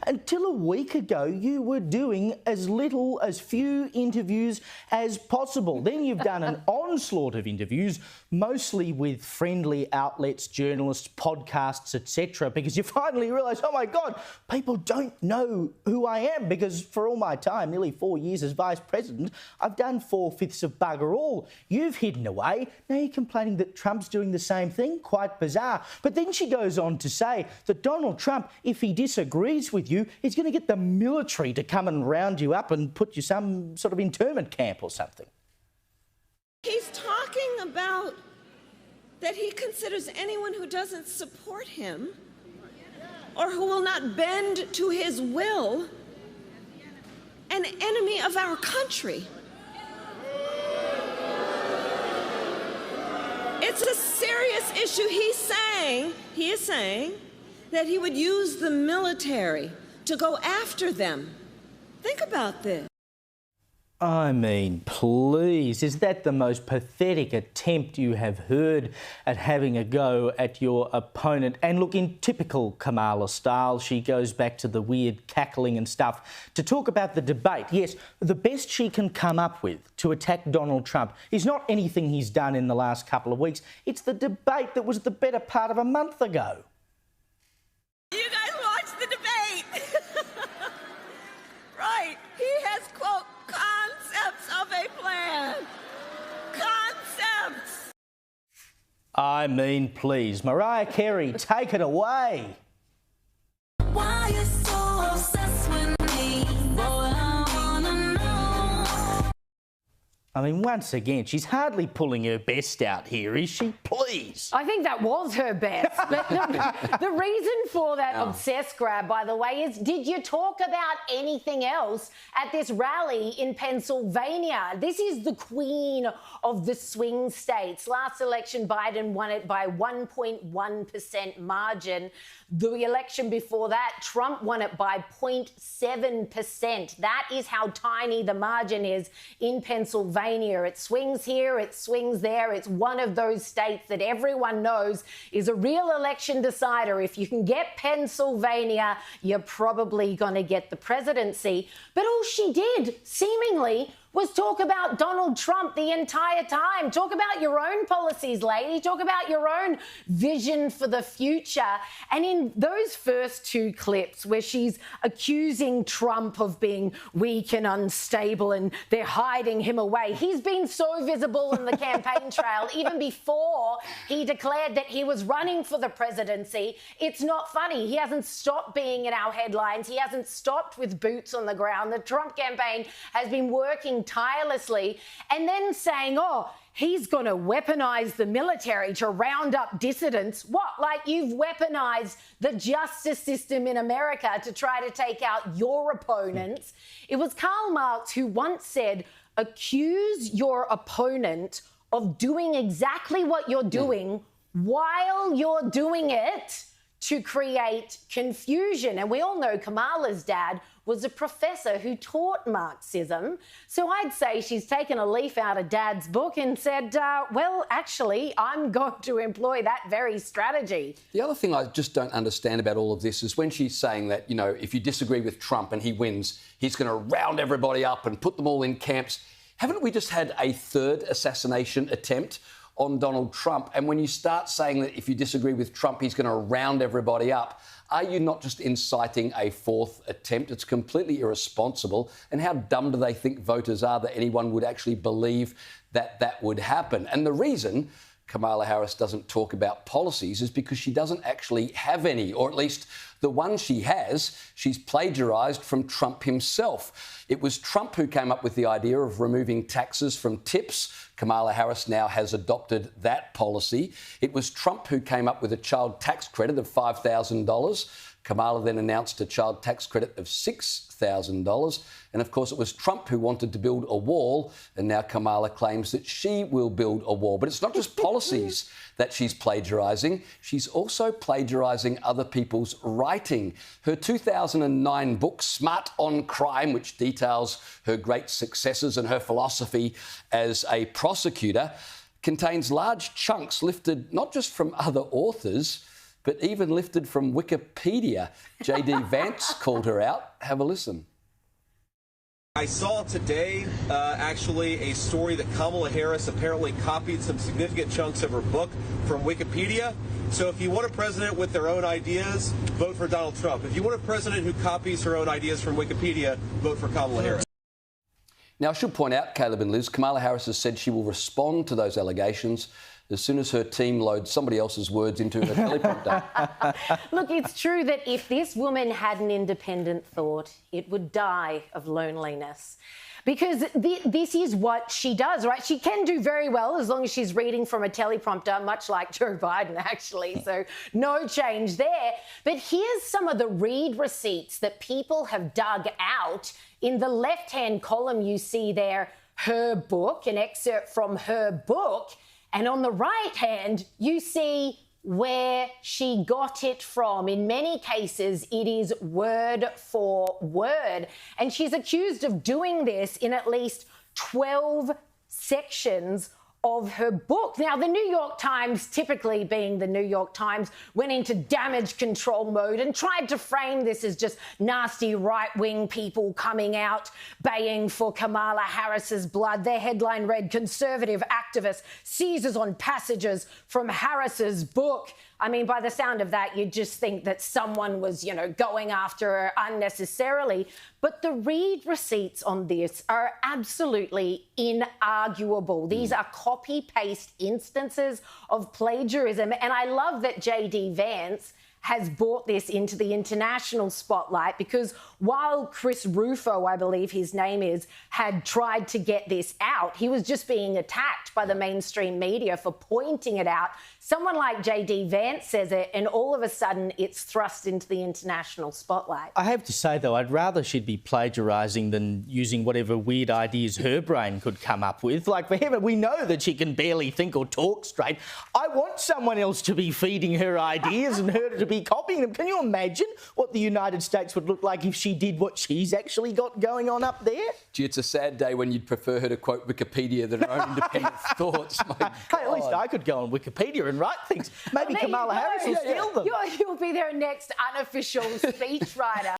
Until a week ago, you were doing as few interviews as possible. Then you've done an onslaught of interviews, mostly with friendly outlets, journalists, podcasts, etc., because you finally realise, oh my God, people don't know who I am, because for all my time, nearly 4 years as Vice President, I've done 4/5 of bugger all. You've hidden away. Now you're complaining that Trump's doing the same thing. Quite bizarre. But then she goes on to say that Donald Trump, if he disagrees with you, is going to get the military to come and round you up and put you some sort of internment camp or something. He's talking about that he considers anyone who doesn't support him or who will not bend to his will an enemy of our country. It's a serious issue. He is saying that he would use the military to go after them. Think about this. I mean, please, is that the most pathetic attempt you have heard at having a go at your opponent? And look, in typical Kamala style, she goes back to the weird cackling and stuff to talk about the debate. Yes, the best she can come up with to attack Donald Trump is not anything he's done in the last couple of weeks. It's the debate that was the better part of a month ago. You guys watched the debate. Right. He has, quote, concepts of a plan. Concepts. I mean, please, Mariah Carey, take it away. Why you so obsessed with me? Boy, I wanna know. I mean, once again, she's hardly pulling her best out here, is she? Please. I think that was her best. But the reason for that obsessed grab, by the way, is did you talk about anything else at this rally in Pennsylvania? This is the queen of the swing states. Last election, Biden won it by 1.1% margin. The election before that, Trump won it by 0.7%. That is how tiny the margin is in Pennsylvania. It swings here, it swings there. It's one of those states that everyone knows is a real election decider. If you can get Pennsylvania, you're probably going to get the presidency. But all she did, seemingly, was talk about Donald Trump the entire time. Talk about your own policies, lady. Talk about your own vision for the future. And in those first two clips where she's accusing Trump of being weak and unstable and they're hiding him away, he's been so visible in the campaign trail even before he declared that he was running for the presidency. It's not funny. He hasn't stopped being in our headlines. He hasn't stopped with boots on the ground. The Trump campaign has been working tirelessly, and then saying, oh, he's going to weaponize the military to round up dissidents. What? Like you've weaponized the justice system in America to try to take out your opponents. It was Karl Marx who once said, accuse your opponent of doing exactly what you're doing while you're doing it to create confusion. And we all know Kamala's dad was a professor who taught Marxism. So I'd say she's taken a leaf out of Dad's book and said, well, actually, I'm going to employ that very strategy. The other thing I just don't understand about all of this is when she's saying that, you know, if you disagree with Trump and he wins, he's going to round everybody up and put them all in camps. Haven't we just had a third assassination attempt on Donald Trump? And when you start saying that if you disagree with Trump, he's going to round everybody up, are you not just inciting a fourth attempt? It's completely irresponsible. And how dumb do they think voters are that anyone would actually believe that that would happen? And the reason Kamala Harris doesn't talk about policies is because she doesn't actually have any, or at least the one she has, she's plagiarised from Trump himself. It was Trump who came up with the idea of removing taxes from tips. Kamala Harris now has adopted that policy. It was Trump who came up with a child tax credit of $5,000. Kamala then announced a child tax credit of $6,000. And of course, it was Trump who wanted to build a wall. And now Kamala claims that she will build a wall. But it's not just policies that she's plagiarising. She's also plagiarising other people's writing. Her 2009 book, Smart on Crime, which details her great successes and her philosophy as a prosecutor, contains large chunks lifted not just from other authors, but even lifted from Wikipedia. JD Vance called her out. Have a listen. I saw today, actually, a story that Kamala Harris apparently copied some significant chunks of her book from Wikipedia. So if you want a president with their own ideas, vote for Donald Trump. If you want a president who copies her own ideas from Wikipedia, vote for Kamala Harris. Now, I should point out, Caleb and Liz, Kamala Harris has said she will respond to those allegations as soon as her team loads somebody else's words into her teleprompter. Look, it's true that if this woman had an independent thought, it would die of loneliness. Because this is what she does, right? She can do very well as long as she's reading from a teleprompter, much like Joe Biden, actually. So no change there. But here's some of the read receipts that people have dug out. In the left-hand column, you see there her book, an excerpt from her book. And on the right hand, you see where she got it from. In many cases, it is word for word. And she's accused of doing this in at least 12 sections of her book. Now, the New York Times, typically being the New York Times, went into damage control mode and tried to frame this as just nasty right-wing people coming out baying for Kamala Harris's blood. Their headline read, "Conservative activist seizes on passages from Harris's book." I mean, by the sound of that, you'd just think that someone was, going after her unnecessarily. But the read receipts on this are absolutely inarguable. These are copy-paste instances of plagiarism. And I love that JD Vance has brought this into the international spotlight, because while Chris Rufo, I believe his name is, had tried to get this out, he was just being attacked by the mainstream media for pointing it out. Someone like JD Vance says it, and all of a sudden it's thrust into the international spotlight. I have to say, though, I'd rather she'd be plagiarising than using whatever weird ideas her brain could come up with. Like, for heaven, we know that she can barely think or talk straight. I want someone else to be feeding her ideas and her to be copying them. Can you imagine what the United States would look like if she did what she's actually got going on up there? Gee, it's a sad day when you'd prefer her to quote Wikipedia than her own independent thoughts. Hey, at least I could go on Wikipedia and write things. Maybe Kamala Harris will steal them. You'll be their next unofficial speechwriter.